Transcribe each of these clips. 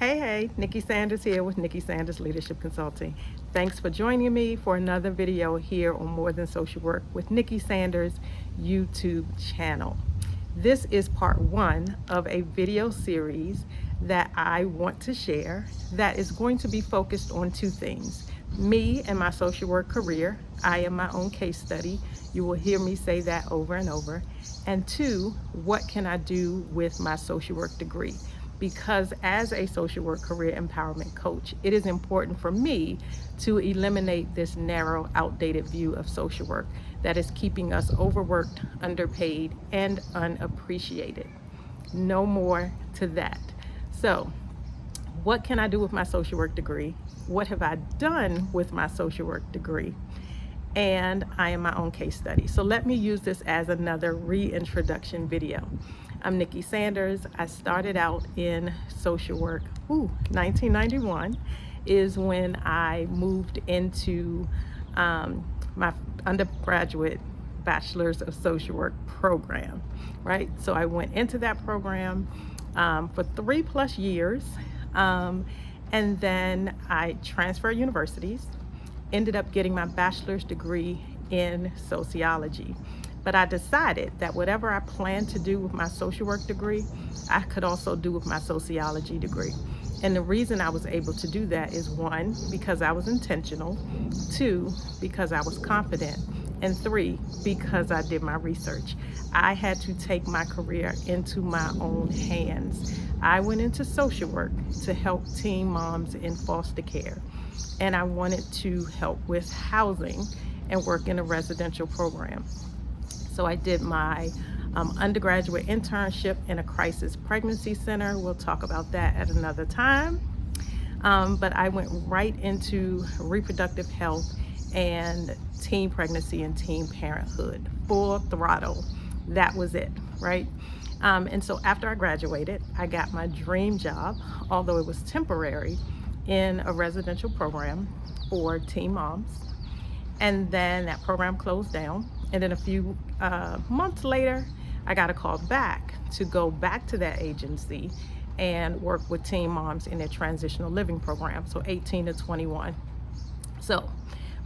Hey, Nikki Sanders here with Nikki Sanders Leadership Consulting. Thanks for joining me for another video here on More Than Social Work with Nikki Sanders YouTube channel. This is part one of a video series that I want to share that is going to be focused on two things. Me and my social work career. I am my own case study. You will hear me say that over and over. And two, what can I do with my social work degree? Because as a social work career empowerment coach, it is important for me to eliminate this narrow, outdated view of social work that is keeping us overworked, underpaid, and unappreciated. No more to that. So, what can I do with my social work degree? What have I done with my social work degree? And I am my own case study. So let me use this as another reintroduction video. I'm Nikki Sanders. I started out in social work, 1991 is when I moved into my undergraduate Bachelor's of Social Work program, right? So I went into that program for 3+ years, and then I transferred universities, ended up getting my bachelor's degree in sociology. But I decided that whatever I planned to do with my social work degree, I could also do with my sociology degree. And the reason I was able to do that is one, because I was intentional, two, because I was confident, and three, because I did my research. I had to take my career into my own hands. I went into social work to help teen moms in foster care, and I wanted to help with housing and work in a residential program. So I did my undergraduate internship in a crisis pregnancy center. We'll talk about that at another time. But I went right into reproductive health and teen pregnancy and teen parenthood, full throttle. That was it, right? And so after I graduated, I got my dream job, although it was temporary, in a residential program for teen moms. And then that program closed down. And then a few months later, I got a call back to go back to that agency and work with teen moms in their transitional living program, so 18 to 21. So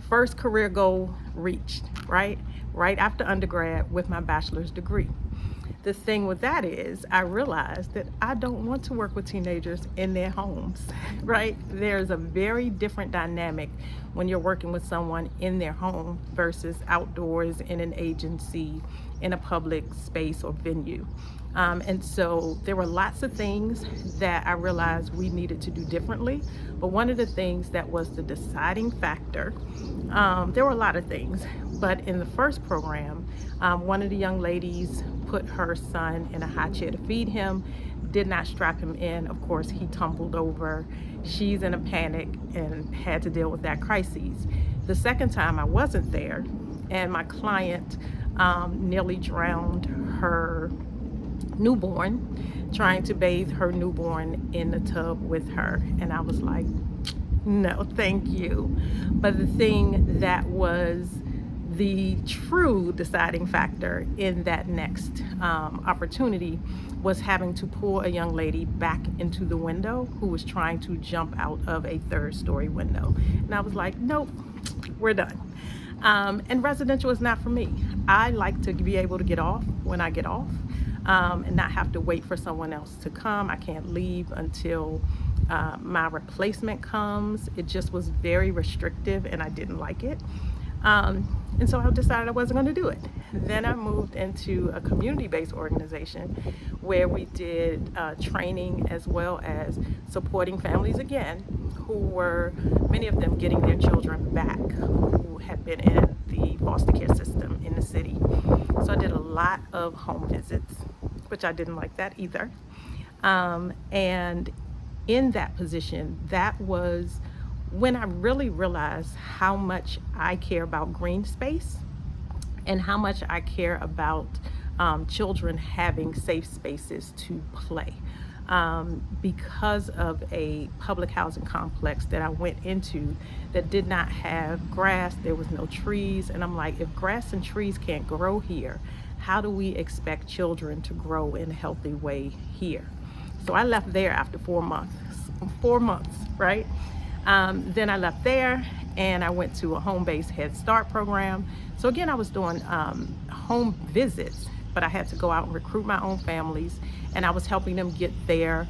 first career goal reached, right? Right after undergrad with my bachelor's degree. The thing with that is I realized that I don't want to work with teenagers in their homes, right? There's a very different dynamic when you're working with someone in their home versus outdoors in an agency, in a public space or venue. And so there were lots of things that I realized we needed to do differently. But one of the things that was the deciding factor, there were a lot of things, but in the first program, one of the young ladies put her son in a high chair to feed him, did not strap him in. Of course, he tumbled over. She's in a panic and had to deal with that crisis. The second time I wasn't there, and my client nearly drowned her newborn, trying to bathe her newborn in the tub with her. And I was like, no, thank you. But the thing that was the true deciding factor in that next opportunity was having to pull a young lady back into the window who was trying to jump out of a 3rd-story window. And I was like, nope, we're done. And residential is not for me. I like to be able to get off when I get off, and not have to wait for someone else to come. I can't leave until my replacement comes. It just was very restrictive and I didn't like it. And so I decided I wasn't going to do it. Then I moved into a community-based organization where we did training as well as supporting families again who were, many of them, getting their children back who had been in the foster care system in the city. So I did a lot of home visits, which I didn't like that either. And in that position, that was when I really realized how much I care about green space and how much I care about children having safe spaces to play. Because of a public housing complex that I went into that did not have grass, there was no trees, and I'm like, if grass and trees can't grow here, how do we expect children to grow in a healthy way here? So I left there after 4 months 4 months, right? Then I left there and I went to a home-based Head Start program. So again, I was doing home visits, but I had to go out and recruit my own families, and I was helping them get their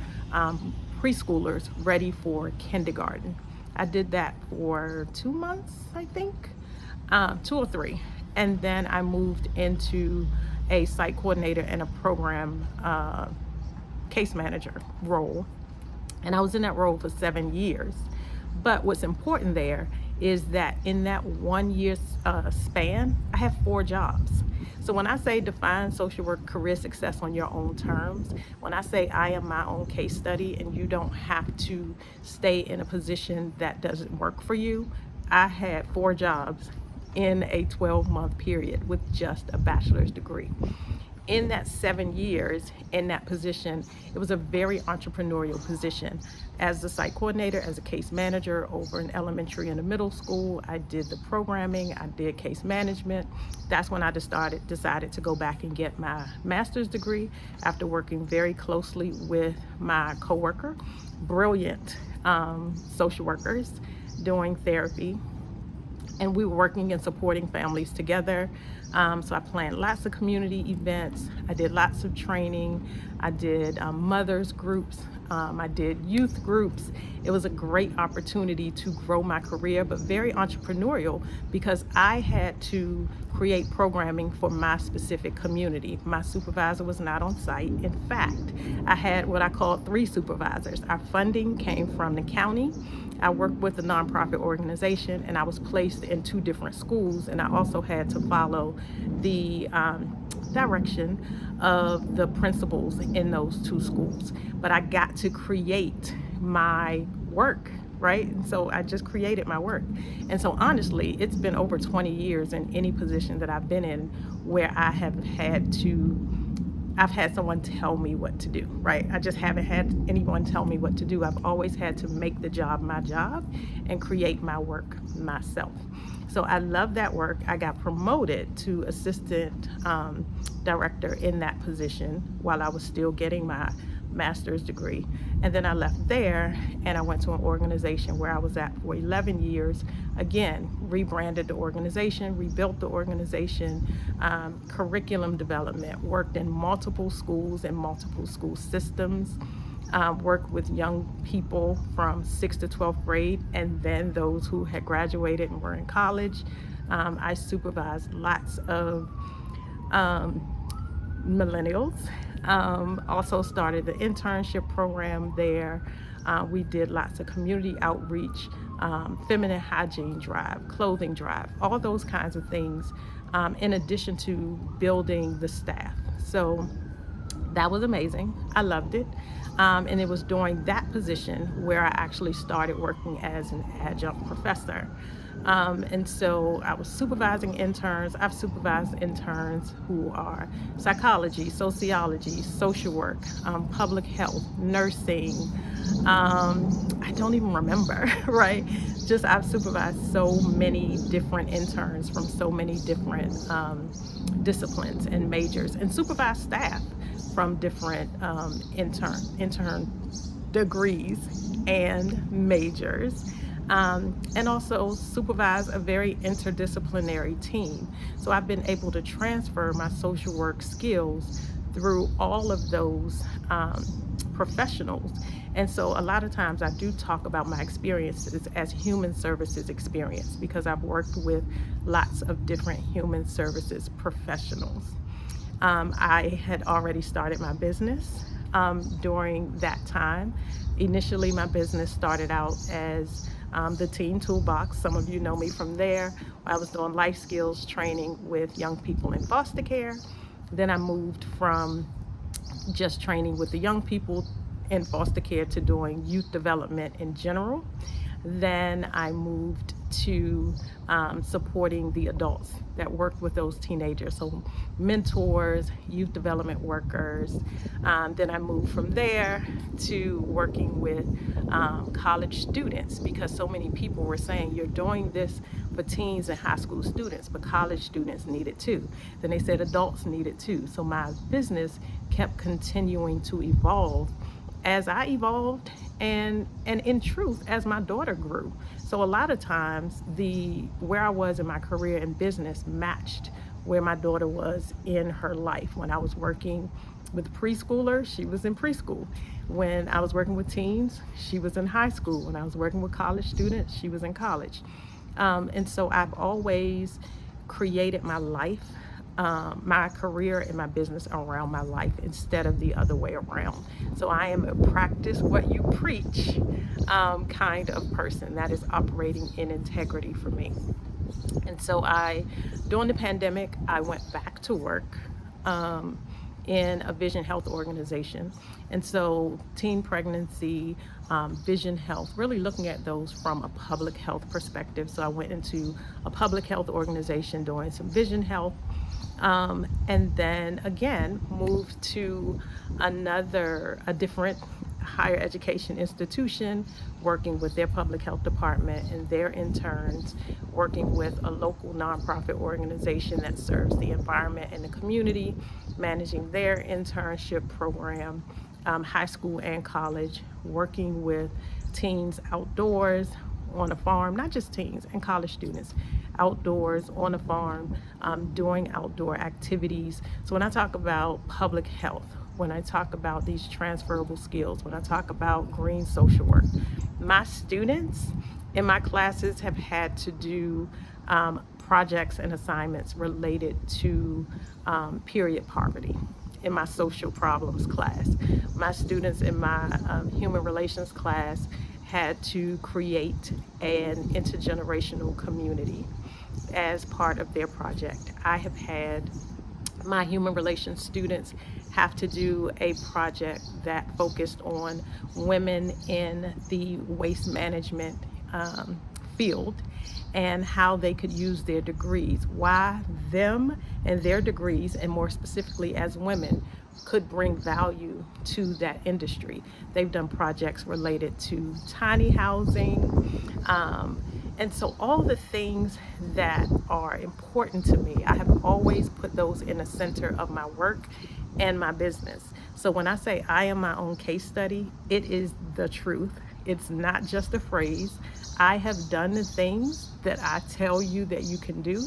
preschoolers ready for kindergarten. I did that for 2 months, I think, 2 or 3. And then I moved into a site coordinator and a program case manager role. And I was in that role for 7 years. But what's important there is that in that 1 year span, I have 4 jobs. So when I say define social work career success on your own terms, when I say I am my own case study and you don't have to stay in a position that doesn't work for you, I had 4 jobs in a 12-month period with just a bachelor's degree. In that 7 years in that position, it was a very entrepreneurial position. As the site coordinator, as a case manager over an elementary and a middle school, I did the programming, I did case management. That's when I decided to go back and get my master's degree after working very closely with my coworker, brilliant social workers doing therapy. And we were working and supporting families together. So I planned lots of community events. I did lots of training. I did mothers groups. I did youth groups. It was a great opportunity to grow my career, but very entrepreneurial because I had to create programming for my specific community. My supervisor was not on site. In fact, I had what I call 3 supervisors. Our funding came from the county. I worked with a nonprofit organization, and I was placed in 2 different schools, and I also had to follow the direction of the principals in those 2 schools. But I got to create my work, right? And so I just created my work. And so honestly, it's been over 20 years in any position that I've been in where I've had someone tell me what to do, right? I just haven't had anyone tell me what to do. I've always had to make the job my job and create my work myself. So I love that work. I got promoted to assistant director in that position while I was still getting my master's degree. And then I left there and I went to an organization where I was at for 11 years. Again, rebranded the organization, rebuilt the organization, curriculum development, worked in multiple schools and multiple school systems, worked with young people from 6th to 12th grade and then those who had graduated and were in college. I supervised lots of millennials. Also started the internship program there. We did lots of community outreach, feminine hygiene drive, clothing drive, all those kinds of things, in addition to building the staff. So that was amazing. I loved it. And it was during that position where I actually started working as an adjunct professor. And so I was supervising interns. I've supervised interns who are psychology, sociology, social work, public health, nursing. I don't even remember, right? Just I've supervised so many different interns from so many different disciplines and majors, and supervised staff from different intern degrees and majors. And also supervise a very interdisciplinary team. So I've been able to transfer my social work skills through all of those professionals. And so a lot of times I do talk about my experiences as human services experience because I've worked with lots of different human services professionals. I had already started my business during that time. Initially, my business started out as the Teen Toolbox. Some of you know me from there. I was doing life skills training with young people in foster care. Then I moved from just training with the young people in foster care to doing youth development in general. Then I moved to supporting the adults that worked with those teenagers, so mentors, youth development workers. Then I moved from there to working with college students because so many people were saying, you're doing this for teens and high school students, but college students need it too. Then they said adults need it too. So my business kept continuing to evolve as I evolved and in truth, as my daughter grew. So a lot of times where I was in my career in business matched where my daughter was in her life. When I was working with preschoolers, she was in preschool. When I was working with teens, she was in high school. When I was working with college students, she was in college. And so I've always created my life, my career and my business around my life instead of the other way around. So I am a practice what you preach kind of person that is operating in integrity for me. And so during the pandemic, I went back to work in a vision health organization. And so teen pregnancy, vision health, really looking at those from a public health perspective. So I went into a public health organization doing some vision health. And then again, moved to a different higher education institution, working with their public health department and their interns, working with a local nonprofit organization that serves the environment and the community, managing their internship program, high school and college, working with teens outdoors on a farm, not just teens and college students, outdoors on a farm, doing outdoor activities. So when I talk about public health, when I talk about these transferable skills, when I talk about green social work, my students in my classes have had to do projects and assignments related to period poverty in my social problems class. My students in my human relations class had to create an intergenerational community as part of their project. I have had my human relations students have to do a project that focused on women in the waste management field and how they could use their degrees, why them and their degrees, and more specifically as women, could bring value to that industry. They've done projects related to tiny housing, and so all the things that are important to me, I have always put those in the center of my work and my business. So when I say I am my own case study, it is the truth. It's not just a phrase. I have done the things that I tell you that you can do,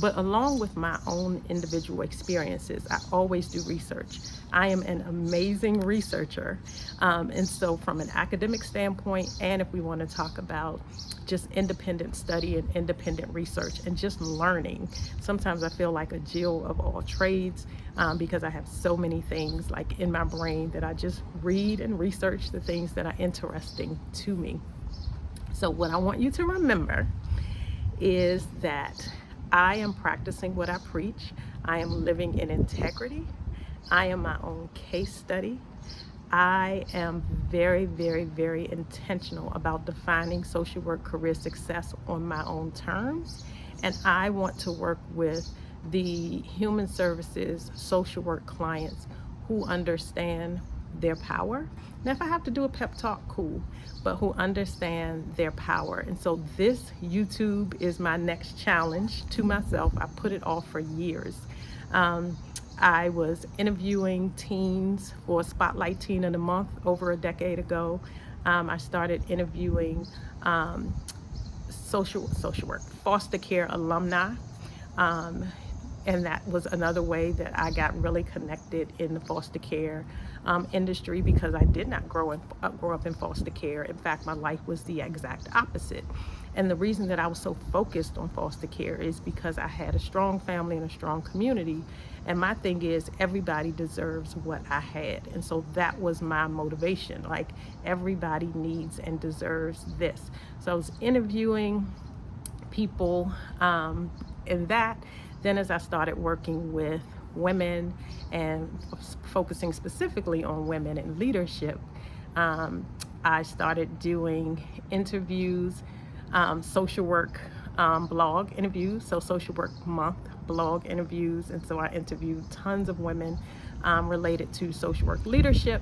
but along with my own individual experiences, I always do research. I am an amazing researcher. And so from an academic standpoint, and if we want to talk about just independent study and independent research and just learning, sometimes I feel like a Jill of all trades because I have so many things like in my brain that I just read and research the things that are interesting to me. So what I want you to remember is that I am practicing what I preach. I am living in integrity. I am my own case study. I am very, very, very intentional about defining social work career success on my own terms. And I want to work with the human services social work clients who understand their power. Now, if I have to do a pep talk, cool, but who understand their power. And so this YouTube is my next challenge to myself. I put it off for years. I was interviewing teens for Spotlight Teen of the Month over a decade ago. I started interviewing social work, foster care alumni. And that was another way that I got really connected in the foster care industry, because I did not grow up in foster care. In fact, my life was the exact opposite. And the reason that I was so focused on foster care is because I had a strong family and a strong community. And my thing is, everybody deserves what I had. And so that was my motivation. Like, everybody needs and deserves this. So I was interviewing people in that. Then as I started working with women and focusing specifically on women in leadership, I started doing interviews, social work blog interviews, so Social Work Month blog interviews. And so I interviewed tons of women related to social work leadership.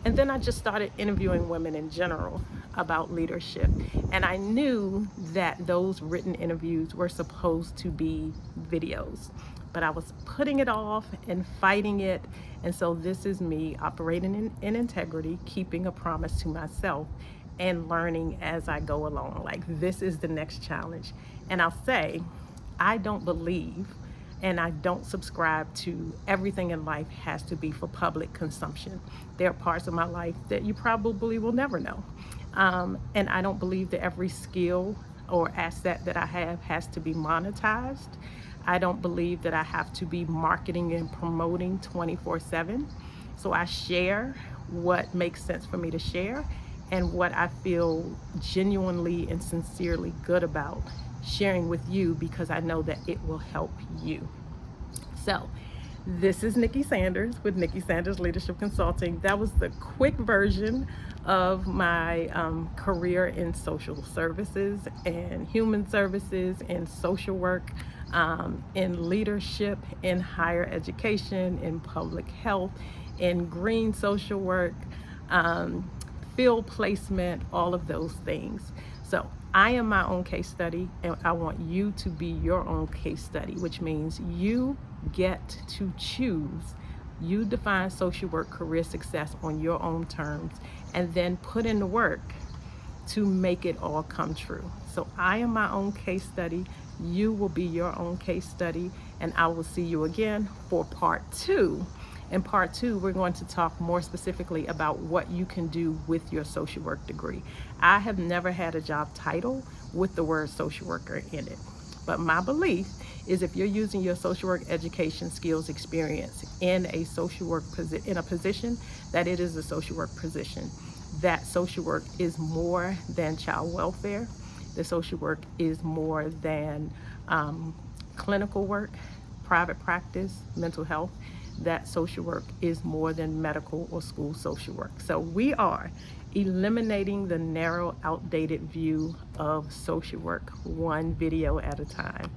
And then I just started interviewing women in general about leadership. And I knew that those written interviews were supposed to be videos. but I was putting it off and fighting it. And so this is me operating in integrity, keeping a promise to myself, and learning as I go along. Like, this is the next challenge. And I'll say, I don't believe and I don't subscribe to everything in life has to be for public consumption. There are parts of my life that you probably will never know. And I don't believe that every skill or asset that I have has to be monetized. I don't believe that I have to be marketing and promoting 24/7. So I share what makes sense for me to share and what I feel genuinely and sincerely good about sharing with you, because I know that it will help you. So this is Nikki Sanders with Nikki Sanders Leadership Consulting. That was the quick version of my career in social services and human services, in social work, in leadership, in higher education, in public health, in green social work, field placement, all of those things. So I am my own case study, and I want you to be your own case study, which means you get to choose. You define social work career success on your own terms, and then put in the work to make it all come true. So I am my own case study. You will be your own case study, and I will see you again for part 2. In part 2, we're going to talk more specifically about what you can do with your social work degree. I have never had a job title with the word social worker in it, but my belief is if you're using your social work education skills experience in a social work in a position, that it is a social work position. That social work is more than child welfare. The social work is more than clinical work, private practice, mental health. That social work is more than medical or school social work. So we are eliminating the narrow, outdated view of social work, one video at a time.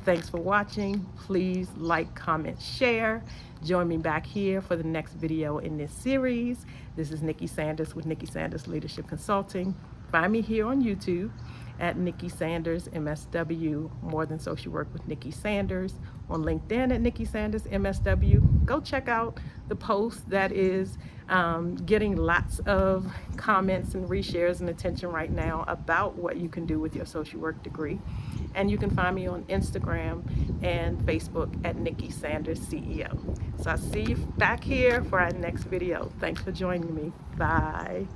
Thanks for watching. Please like, comment, share. Join me back here for the next video in this series. This is Nikki Sanders with Nikki Sanders Leadership Consulting. Find me here on YouTube at Nikki Sanders MSW, More Than Social Work with Nikki Sanders. On LinkedIn at Nikki Sanders MSW. Go check out the post that is getting lots of comments and reshares and attention right now about what you can do with your social work degree. And you can find me on Instagram and Facebook at Nikki Sanders CEO. So I'll see you back here for our next video. Thanks for joining me. Bye.